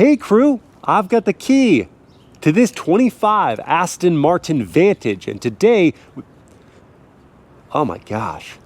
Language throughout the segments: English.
Hey crew, I've got the key to this 25 Aston Martin Vantage, and today, oh my gosh,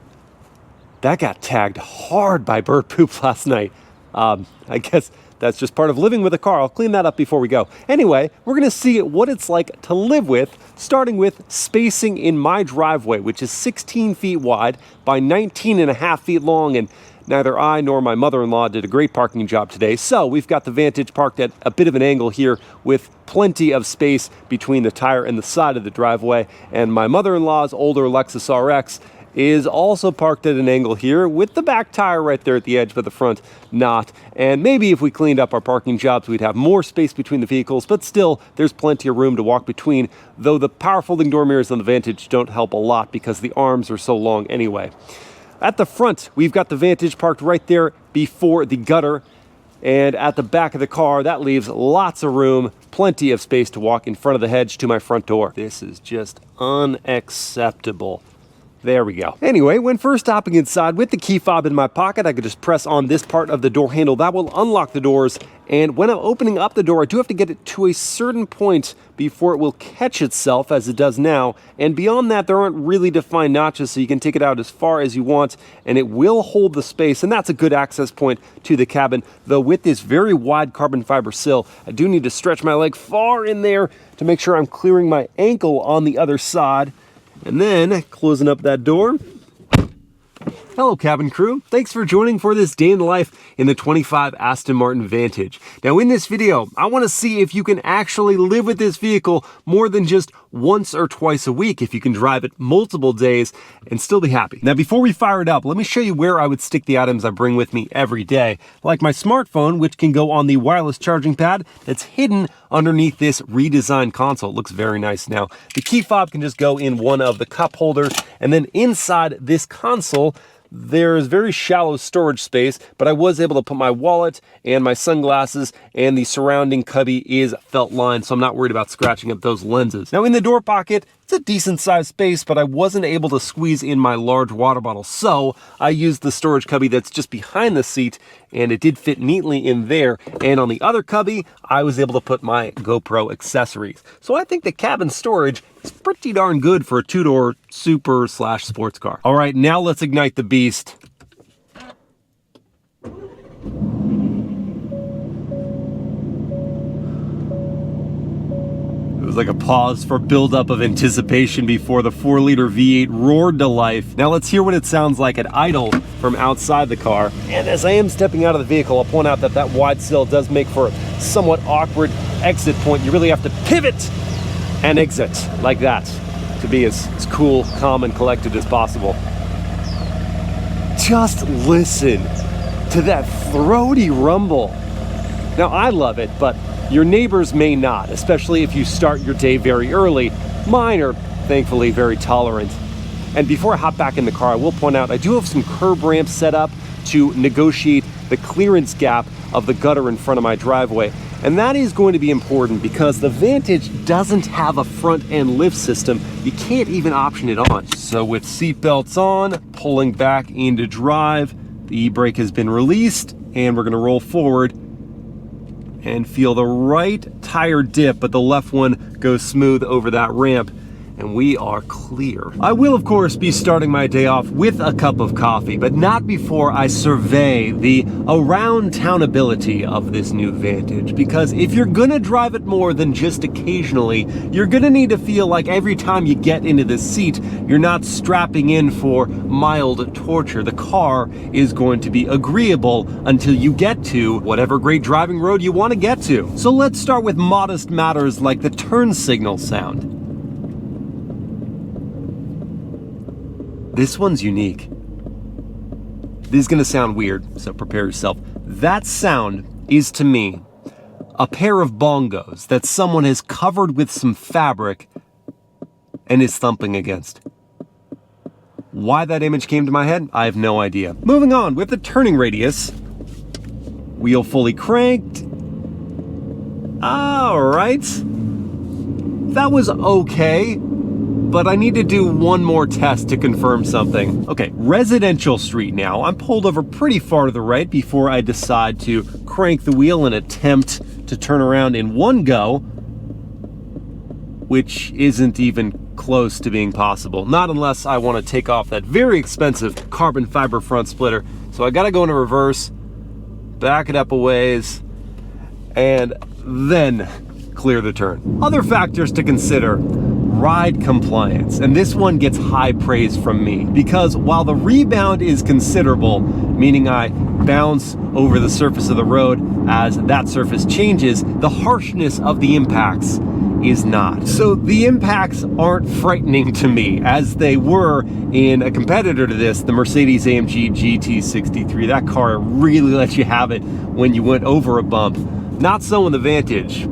that got tagged hard by bird poop last night. I guess that's just part of living with a car. I'll clean that up before we go. Anyway, we're gonna see what it's like to live with, starting with spacing in my driveway, which is 16 feet wide by 19.5 feet long, and neither I nor my mother-in-law did a great parking job today, so we've got the Vantage parked at a bit of an angle here with plenty of space between the tire and the side of the driveway, and my mother-in-law's older Lexus RX is also parked at an angle here with the back tire right there at the edge, but the front not. And maybe if we cleaned up our parking jobs, we'd have more space between the vehicles, but still, there's plenty of room to walk between, though the power folding door mirrors on the Vantage don't help a lot because the arms are so long anyway. At the front, we've got the Vantage parked right there before the gutter, and at the back of the car, that leaves lots of room, plenty of space to walk in front of the hedge to my front door. This is just unacceptable. There we go. Anyway, when first hopping inside with the key fob in my pocket, I could just press on this part of the door handle. That will unlock the doors. And when I'm opening up the door, I do have to get it to a certain point before it will catch itself, as it does now. And beyond that, there aren't really defined notches, so you can take it out as far as you want, and it will hold the space. And that's a good access point to the cabin. Though with this very wide carbon fiber sill, I do need to stretch my leg far in there to make sure I'm clearing my ankle on the other side. And then, closing up that door. Hello cabin crew, thanks for joining for this day in the life in the 25 Aston Martin Vantage. Now in this video, I want to see if you can actually live with this vehicle more than just once or twice a week, if you can drive it multiple days and still be happy. Now before we fire it up, let me show you where I would stick the items I bring with me every day, like my smartphone, which can go on the wireless charging pad that's hidden underneath this redesigned console. It looks very nice now. The key fob can just go in one of the cup holders, and then inside this console, there's very shallow storage space, but I was able to put my wallet and my sunglasses, and the surrounding cubby is felt lined, so I'm not worried about scratching up those lenses. Now in the door pocket, it's a decent sized space, but I wasn't able to squeeze in my large water bottle, so I used the storage cubby that's just behind the seat, and it did fit neatly in there. And on the other cubby, I was able to put my GoPro accessories. So I think the cabin storage is pretty darn good for a two-door super / sports car. All right, now let's ignite the beast. It was like a pause for buildup of anticipation before the 4-liter V8 roared to life. Now let's hear what it sounds like at idle from outside the car. And as I am stepping out of the vehicle, I'll point out that that wide sill does make for a somewhat awkward exit point. You really have to pivot and exit like that to be as cool, calm, and collected as possible. Just listen to that throaty rumble. Now I love it, but your neighbors may not, especially if you start your day very early. Mine are thankfully very tolerant. And before I hop back in the car, I will point out I do have some curb ramps set up to negotiate the clearance gap of the gutter in front of my driveway. And that is going to be important because the Vantage doesn't have a front end lift system. You can't even option it on. So with seatbelts on, pulling back into drive, the e-brake has been released, and we're gonna roll forward and feel the right tire dip, but the left one goes smooth over that ramp, and we are clear. I will, of course, be starting my day off with a cup of coffee, but not before I survey the around-townability of this new Vantage, because if you're gonna drive it more than just occasionally, you're gonna need to feel like every time you get into the seat, you're not strapping in for mild torture. The car is going to be agreeable until you get to whatever great driving road you want to get to. So let's start with modest matters like the turn signal sound. This one's unique. This is gonna sound weird, so prepare yourself. That sound is, to me, a pair of bongos that someone has covered with some fabric and is thumping against. Why that image came to my head, I have no idea. Moving on, with the turning radius, wheel fully cranked. All right. That was okay, but I need to do one more test to confirm something. Okay, residential street now. I'm pulled over pretty far to the right before I decide to crank the wheel and attempt to turn around in one go, which isn't even close to being possible. Not unless I want to take off that very expensive carbon fiber front splitter. So I gotta go into reverse, back it up a ways, and then clear the turn. Other factors to consider: ride compliance, and this one gets high praise from me, because while the rebound is considerable, meaning I bounce over the surface of the road as that surface changes, the harshness of the impacts is not. So the impacts aren't frightening to me as they were in a competitor to this, the Mercedes-AMG GT63. That car really let you have it when you went over a bump. Not so in the Vantage.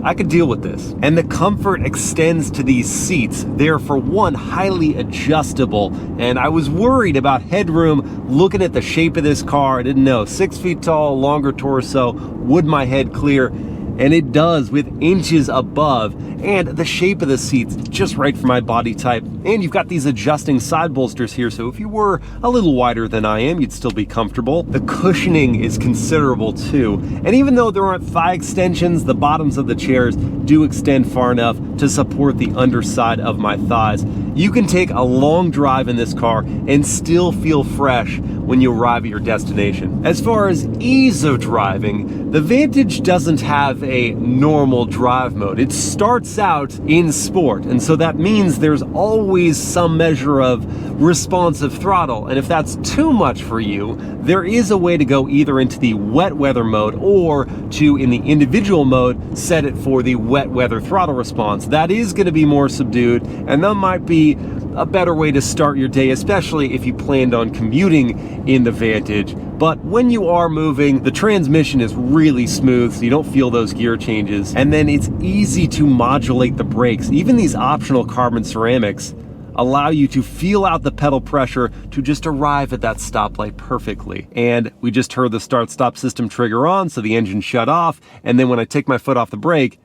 I could deal with this. And the comfort extends to these seats. They're, for one, highly adjustable. And I was worried about headroom looking at the shape of this car. I didn't know. 6 feet tall, longer torso, would my head clear? And it does, with inches above, and the shape of the seat's just right for my body type. And you've got these adjusting side bolsters here, so if you were a little wider than I am, you'd still be comfortable. The cushioning is considerable too, and even though there aren't thigh extensions, the bottoms of the chairs do extend far enough to support the underside of my thighs. You can take a long drive in this car and still feel fresh when you arrive at your destination. As far as ease of driving, the Vantage doesn't have a normal drive mode. It starts out in sport, and so that means there's always some measure of responsive throttle, and if that's too much for you, there is a way to go either into the wet weather mode or to, in the individual mode, set it for the wet weather throttle response. That is going to be more subdued, and that might be a better way to start your day, especially if you planned on commuting in the Vantage. But when you are moving, the transmission is really smooth, so you don't feel those gear changes. And then it's easy to modulate the brakes. Even these optional carbon ceramics allow you to feel out the pedal pressure to just arrive at that stoplight perfectly. And we just heard the start-stop system trigger on, so the engine shut off. And then when I take my foot off the brake,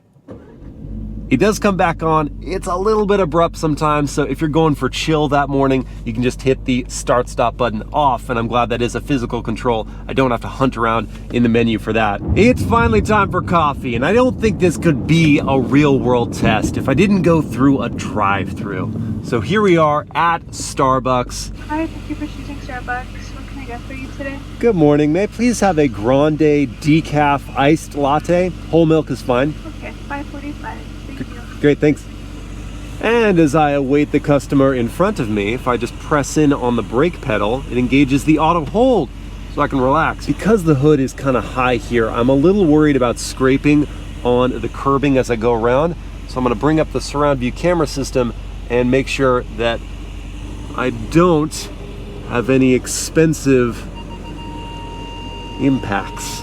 it does come back on. It's a little bit abrupt sometimes, so if you're going for chill that morning, you can just hit the start stop button off, and I'm glad that is a physical control. I don't have to hunt around in the menu for that. It's finally time for coffee, and I don't think this could be a real world test if I didn't go through a drive-through. So here we are at Starbucks. Hi, thank you for choosing Starbucks. What can I get for you today? Good morning. May I please have a grande decaf iced latte? Whole milk is fine. Okay, $5.45. Great, thanks. And as I await the customer in front of me, if I just press in on the brake pedal, it engages the auto hold so I can relax. Because the hood is kind of high here, I'm a little worried about scraping on the curbing as I go around. So I'm going to bring up the surround view camera system and make sure that I don't have any expensive impacts.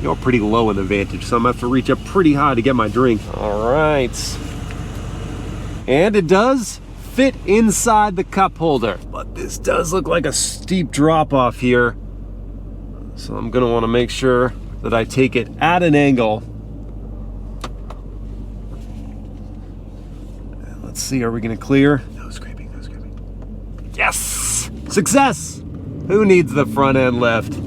You're pretty low in the Vantage, so I'm gonna have to reach up pretty high to get my drink. All right. And it does fit inside the cup holder. But this does look like a steep drop off here. So I'm gonna wanna make sure that I take it at an angle. Let's see, are we gonna clear? No scraping, no scraping. Yes! Success! Who needs the front end lift?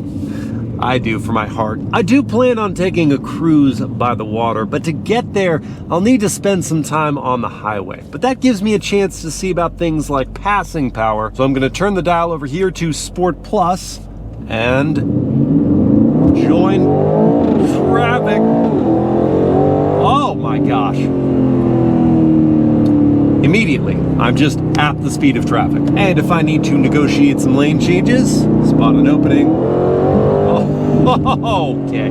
I do, for my heart. I do plan on taking a cruise by the water, but to get there, I'll need to spend some time on the highway. But that gives me a chance to see about things like passing power. So I'm gonna turn the dial over here to Sport Plus and join traffic. Oh my gosh. Immediately, I'm just at the speed of traffic. And if I need to negotiate some lane changes, spot an opening. Okay.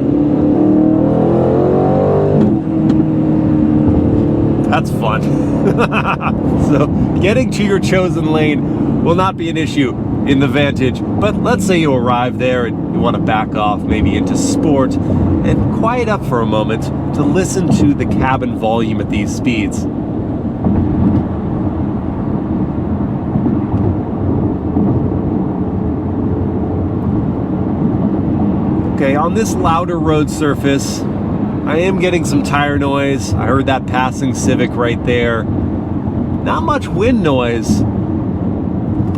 That's fun. So getting to your chosen lane will not be an issue in the Vantage, but let's say you arrive there and you want to back off maybe into sport and quiet up for a moment to listen to the cabin volume at these speeds. Okay, on this louder road surface, I am getting some tire noise. I heard that passing Civic right there. Not much wind noise,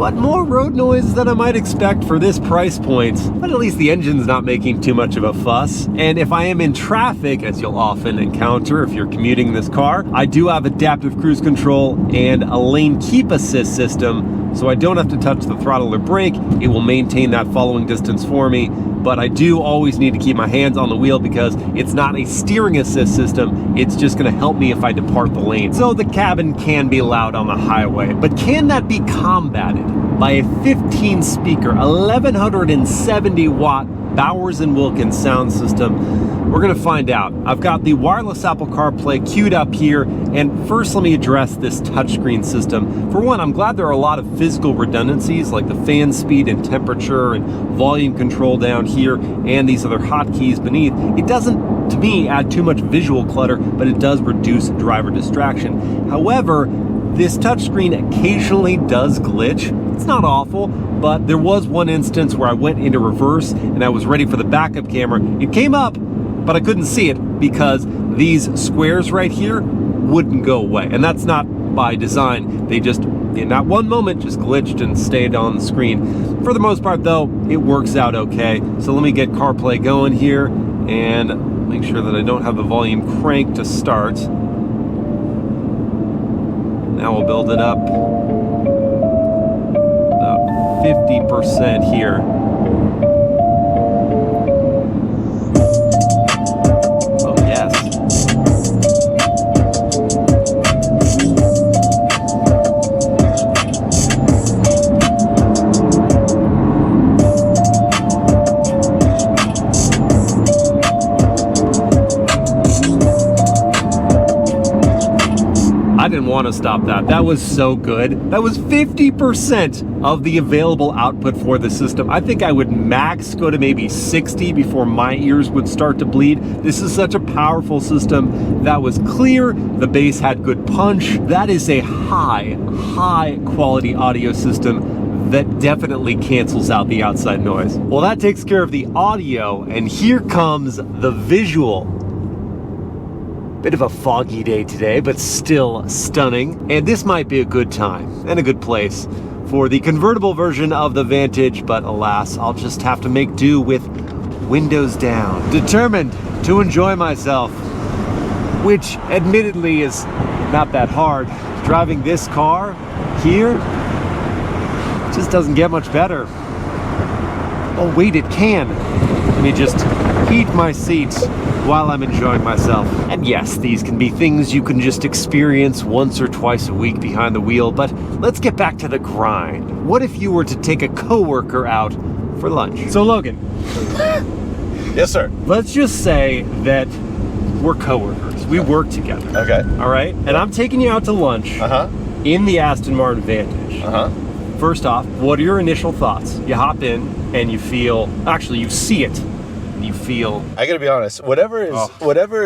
but more road noise than I might expect for this price point. But at least the engine's not making too much of a fuss. And if I am in traffic, as you'll often encounter if you're commuting this car, I do have adaptive cruise control and a lane keep assist system, so I don't have to touch the throttle or brake. It will maintain that following distance for me. But I do always need to keep my hands on the wheel because it's not a steering assist system. It's just gonna help me if I depart the lane. So the cabin can be loud on the highway, but can that be combated by a 15 speaker, 1170 watt Bowers & Wilkins sound system? We're gonna find out. I've got the wireless Apple CarPlay queued up here, and first let me address this touchscreen system. For one, I'm glad there are a lot of physical redundancies like the fan speed and temperature and volume control down here and these other hotkeys beneath. It doesn't, to me, add too much visual clutter, but it does reduce driver distraction. However, this touchscreen occasionally does glitch. It's not awful, but there was one instance where I went into reverse and I was ready for the backup camera. It came up, but I couldn't see it because these squares right here wouldn't go away. And that's not by design. They just, in that one moment, just glitched and stayed on the screen. For the most part though, it works out okay. So let me get CarPlay going here and make sure that I don't have the volume cranked to start. Now we'll build it up about 50% here. Oh yes. I didn't want to stop that. That was so good. That was 50% of the available output for the system. I think I would max go to maybe 60 before my ears would start to bleed. This is such a powerful system. That was clear. The bass had good punch. That is a high quality audio system that definitely cancels out the outside noise. Well, that takes care of the audio, and here comes the visual. Bit of a foggy day today, but still stunning. And this might be a good time and a good place for the convertible version of the Vantage, but alas, I'll just have to make do with windows down. Determined to enjoy myself, which admittedly is not that hard. Driving this car here just doesn't get much better. Oh wait, it can. Let me just heat my seats while I'm enjoying myself. And yes, these can be things you can just experience once or twice a week behind the wheel, but let's get back to the grind. What if you were to take a coworker out for lunch? So Logan. Yes, sir. Let's just say that we're coworkers. We work together. Okay. All right? And I'm taking you out to lunch in the Aston Martin Vantage. First off, what are your initial thoughts? You hop in and you feel, actually you see it. You feel, I gotta be honest, whatever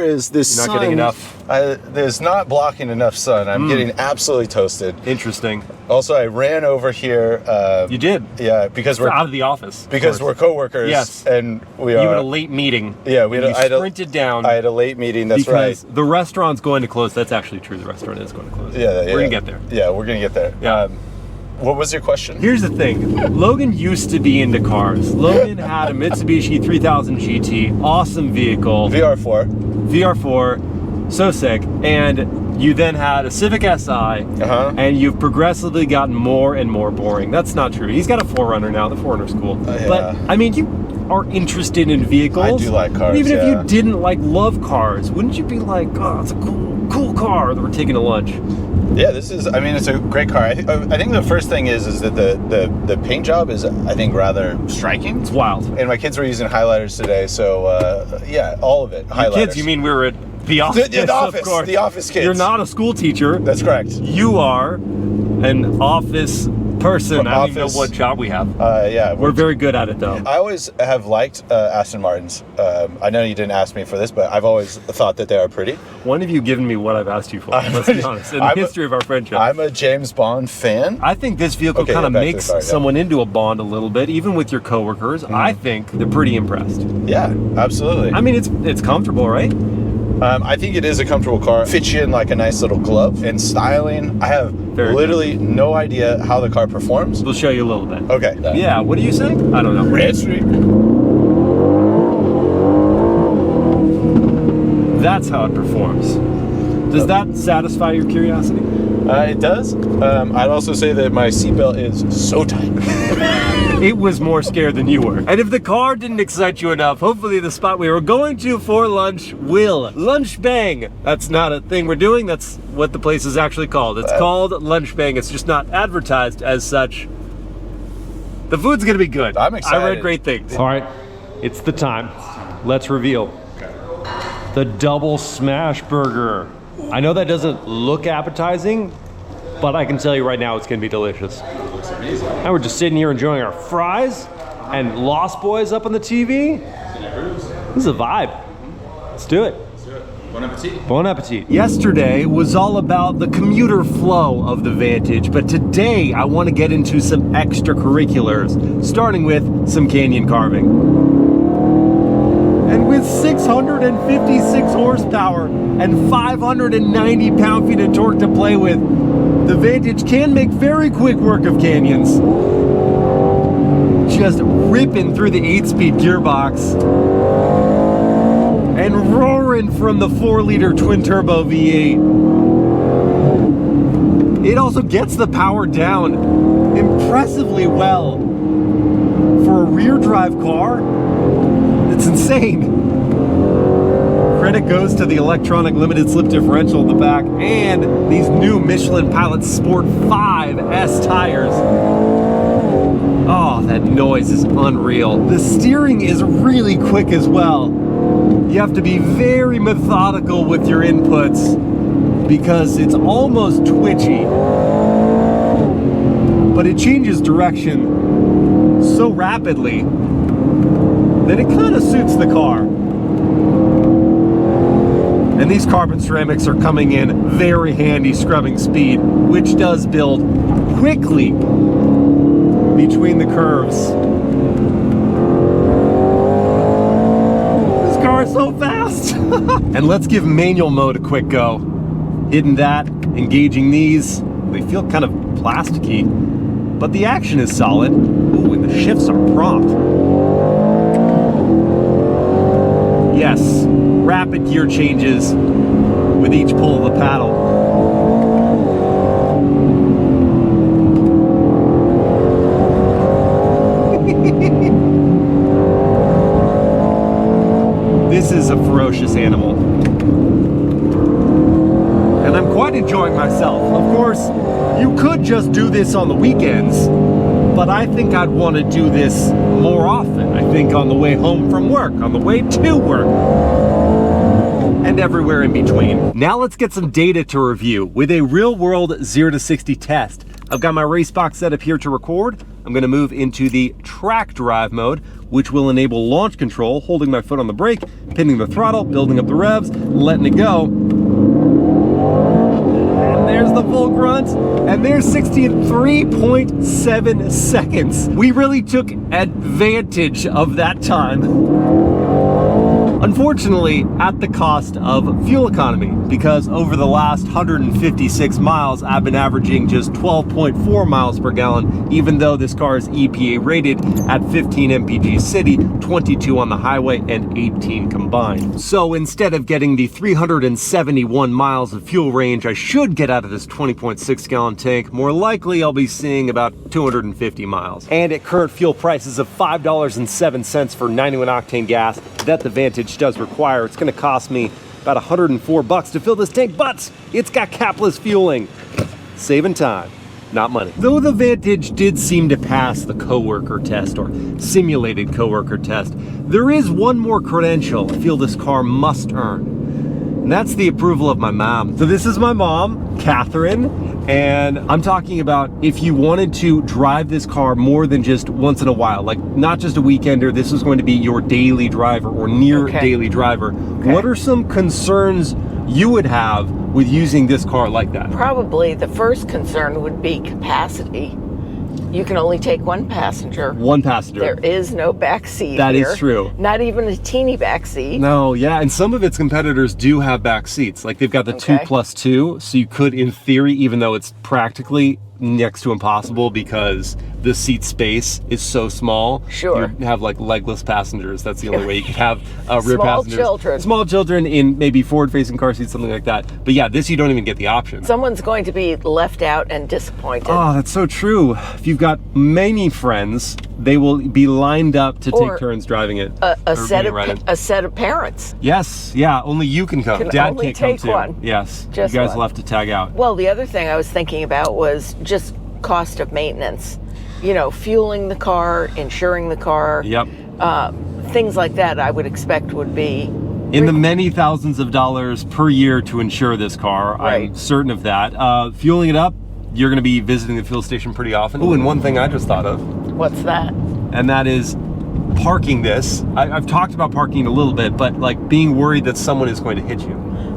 is this you're not sun, getting enough. There's not blocking enough sun. I'm getting absolutely toasted. Interesting. Also, I ran over here. You did? Yeah, because we're out of the office. Because we're coworkers. Yes. And we You are. had a late meeting. Yeah, we and you sprinted down. I had a late meeting. That's because right. the restaurant's going to close. That's actually true. The restaurant is going to close. Yeah, we're gonna get there. Yeah, we're gonna get there. Yeah. What was your question? Here's the thing. Logan used to be into cars. Logan had a Mitsubishi 3000 GT, awesome vehicle. VR4. VR4, so sick. And you then had a Civic Si, and you've progressively gotten more and more boring. That's not true. He's got a 4Runner now. The 4Runner's cool. Yeah. But, I mean, you are interested in vehicles. I do like cars, Even if you didn't love cars, wouldn't you be like, oh, it's a cool car that we're taking to lunch? Yeah, this is, I mean, it's a great car. I think the first thing is that the paint job is, I think, rather striking. It's wild. And my kids were using highlighters today, so yeah, all of it, highlighters. Kids, you mean we were at the office? The office, of course. the office kids. You're not a school teacher. That's correct. You are an office person. I don't even know what job we have. Yeah. We're very good at it, though. I always have liked Aston Martins. I know you didn't ask me for this, but I've always thought that they are pretty. When have you given me what I've asked you for? Let's be honest. In the history of our friendship. I'm a James Bond fan. I think this vehicle kind of makes someone into a Bond a little bit, even with your coworkers. I think they're pretty impressed. Yeah, absolutely. I mean, it's comfortable, right? I think it is a comfortable car. Fits you in like a nice little glove. And styling, I have Very literally no idea how the car performs. We'll show you a little bit. Okay. Yeah, what are you saying? I don't know. That's how it performs. Does that satisfy your curiosity? It does. I'd also say that my seatbelt is so tight. It was more scared than you were. And if the car didn't excite you enough, hopefully the spot we were going to for lunch will. Lunch Bang. That's not a thing we're doing. That's what the place is actually called. It's called Lunch Bang. It's just not advertised as such. The food's gonna be good. I'm excited. I read great things. All right, it's the time. Let's reveal the double smash burger. I know that doesn't look appetizing, but I can tell you right now it's gonna be delicious. Looks amazing. And we're just sitting here enjoying our fries and Lost Boys up on the TV. This is a vibe. Let's do it. Bon appetit. Bon appetit. Yesterday was all about the commuter flow of the Vantage, but today I want to get into some extracurriculars, starting with some canyon carving. And with 656 horsepower and 590 pound-feet of torque to play with, the Vantage can make very quick work of canyons. Just ripping through the 8-speed gearbox and roaring from the 4-liter twin-turbo V8. It also gets the power down impressively well. For a rear-drive car, it's insane. Credit goes to the electronic limited slip differential in the back and these new Michelin Pilot Sport 5 S tires. Oh, that noise is unreal. The steering is really quick as well. You have to be very methodical with your inputs because it's almost twitchy. But it changes direction so rapidly that it kind of suits the car. And these carbon ceramics are coming in very handy scrubbing speed, which does build quickly between the curves. This car is so fast. And let's give manual mode a quick go. Hitting that, engaging these. They feel kind of plasticky, but the action is solid. Ooh, and the shifts are prompt. Yes, rapid gear changes with each pull of the paddle. This is a ferocious animal. And I'm quite enjoying myself. Of course, you could just do this on the weekends, but I think I'd want to do this more often. I think on the way home from work, on the way to work, and everywhere in between. Now let's get some data to review with a real-world 0 to 60 test. I've got my race box set up here to record. I'm going to move into the track drive mode, which will enable launch control, holding my foot on the brake, pinning the throttle, building up the revs, letting it go. And there's the full grunt, and there's 60 in 3.7 seconds. We really took advantage of that time. Unfortunately, at the cost of fuel economy, because over the last 156 miles, I've been averaging just 12.4 miles per gallon, even though this car is EPA rated at 15 mpg city, 22 on the highway, and 18 combined. So instead of getting the 371 miles of fuel range I should get out of this 20.6 gallon tank, more likely I'll be seeing about 250 miles. And at current fuel prices of $5.07 for 91 octane gas that the Vantage does require, it's going to cost me about $104 to fill this tank, but it's got capless fueling. Saving time, not money. Though the Vantage did seem to pass the coworker test, or simulated coworker test, there is one more credential I feel this car must earn, and that's the approval of my mom. So this is my mom, Catherine, and I'm talking about if you wanted to drive this car more than just once in a while, like not just a weekender, this is going to be your daily driver or near daily driver. What are some concerns you would have with using this car like that? Probably the first concern would be capacity. You can only take one passenger. One passenger. There is no back seat That here. is true. Not even a teeny back seat. No, yeah, and some of its competitors do have back seats. Like they've got the 2+2, so you could, in theory, even though it's practically next to impossible because the seat space is so small. Sure. You have like legless passengers. That's the only way you could have rear Small passengers. children. Small children in maybe forward-facing car seats, something like that. But yeah, this you don't even get the option. Someone's going to be left out and disappointed. Oh, that's so true. If you've got many friends, they will be lined up to Or take turns driving it. a set of parents. Yes, yeah, only you can come. Can Dad only can't come take too. one. Yes, Just you guys one. will have to tag out. Well, the other thing I was thinking about was just cost of maintenance. You know, fueling the car, insuring the car. Yep. Things like that I would expect would be In the many thousands of dollars per year to insure this car. Right. I'm certain of that. Fueling it up, you're going to be visiting the fuel station pretty often. Oh, and one thing I just thought of, What's that? and that is parking this. I've talked about parking a little bit, but like being worried that someone is going to hit you.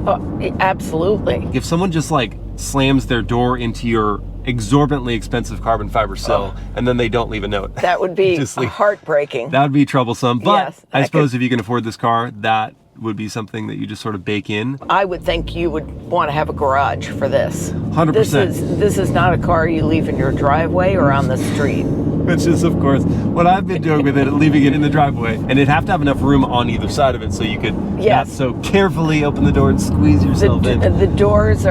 Oh, absolutely. If someone just like slams their door into your exorbitantly expensive carbon fiber sill and then they don't leave a note. That would be Just like- heartbreaking. That would be troublesome. But Yes, I that suppose if you can afford this car, that would be something that you just sort of bake in. I would think you would want to have a garage for this. 100%. This is not a car you leave in your driveway or on the street. Which is, of course, what I've been doing with it, leaving it in the driveway. And it'd have to have enough room on either side of it so you could Yes. not so carefully open the door and squeeze yourself in. The doors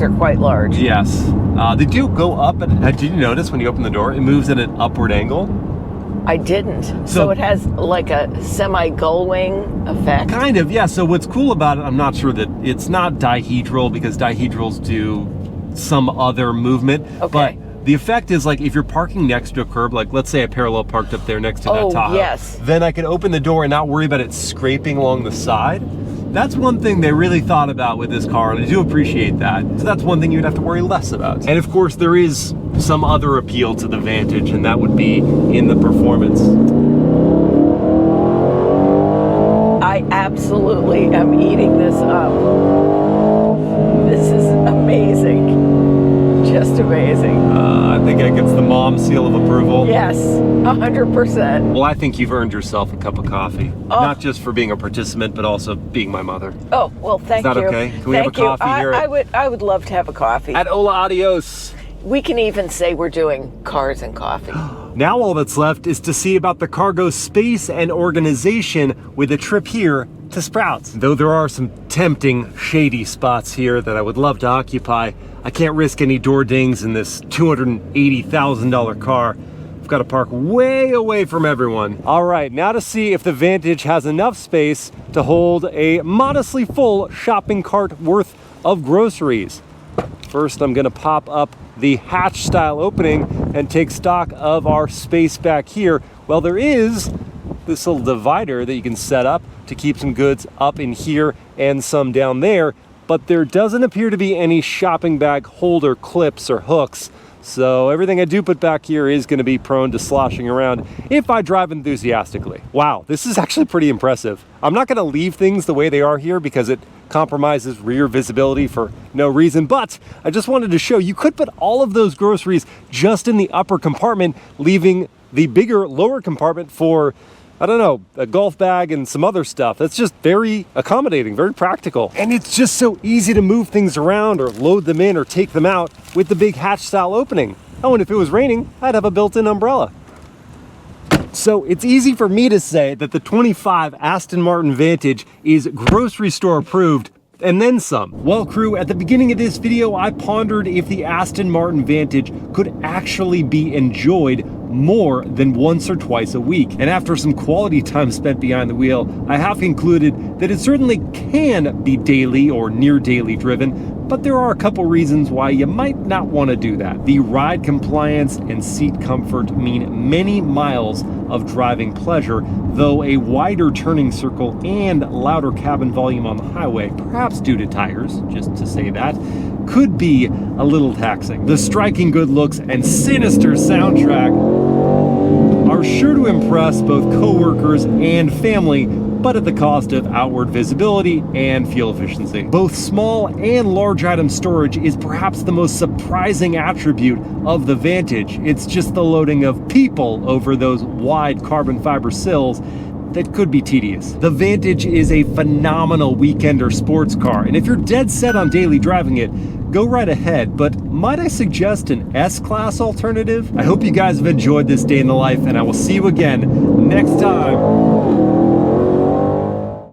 are quite large. Yes. They do go up. And did you notice when you open the door, it moves at an upward angle? I didn't. So- So it has like a semi-gull wing effect. Kind of, yeah. So what's cool about it, I'm not sure that it's not dihedral because dihedrals do some other movement. Okay. But the effect is like if you're parking next to a curb, like let's say I parallel parked up there next to Oh, that Tahoe. yes. Then I could open the door and not worry about it scraping along the side. That's one thing they really thought about with this car, and I do appreciate that. So that's one thing you'd have to worry less about. And of course, there is some other appeal to the Vantage, and that would be in the performance. I absolutely am eating this up. This is amazing. Just amazing. I think that gets the mom seal of approval. Yes, 100%. Well, I think you've earned yourself a cup of coffee. Oh. Not just for being a participant, but also being my mother. Oh, well, thank you. Is that okay? Can we have a Thank you. coffee here I would love to have a coffee. At Hola Adios. We can even say we're doing cars and coffee. Now all that's left is to see about the cargo space and organization with a trip here to Sprouts. Though there are some tempting, shady spots here that I would love to occupy, I can't risk any door dings in this $280,000 car. I've got to park way away from everyone. All right, now to see if the Vantage has enough space to hold a modestly full shopping cart worth of groceries. First, I'm gonna pop up the hatch style opening and take stock of our space back here. Well, there is this little divider that you can set up to keep some goods up in here and some down there, but there doesn't appear to be any shopping bag holder clips or hooks. So everything I do put back here is going to be prone to sloshing around if I drive enthusiastically. Wow, this is actually pretty impressive. I'm not going to leave things the way they are here because it compromises rear visibility for no reason, but I just wanted to show you could put all of those groceries just in the upper compartment, leaving the bigger lower compartment for, I don't know, a golf bag and some other stuff. That's just very accommodating, very practical. And it's just so easy to move things around or load them in or take them out with the big hatch style opening. Oh, and if it was raining, I'd have a built-in umbrella. So it's easy for me to say that the 25 Aston Martin Vantage is grocery store approved and then some. Well, crew, at the beginning of this video, I pondered if the Aston Martin Vantage could actually be enjoyed more than once or twice a week. And after some quality time spent behind the wheel, I have concluded that it certainly can be daily or near daily driven, but there are a couple reasons why you might not want to do that. The ride compliance and seat comfort mean many miles of driving pleasure, though a wider turning circle and louder cabin volume on the highway, perhaps due to tires, just to say that, could be a little taxing. The striking good looks and sinister soundtrack are sure to impress both coworkers and family, but at the cost of outward visibility and fuel efficiency. Both small and large item storage is perhaps the most surprising attribute of the Vantage. It's just the loading of people over those wide carbon fiber sills that could be tedious. The Vantage is a phenomenal weekender sports car, and if you're dead set on daily driving it, go right ahead, but might I suggest an S-Class alternative? I hope you guys have enjoyed this day in the life, and I will see you again next time.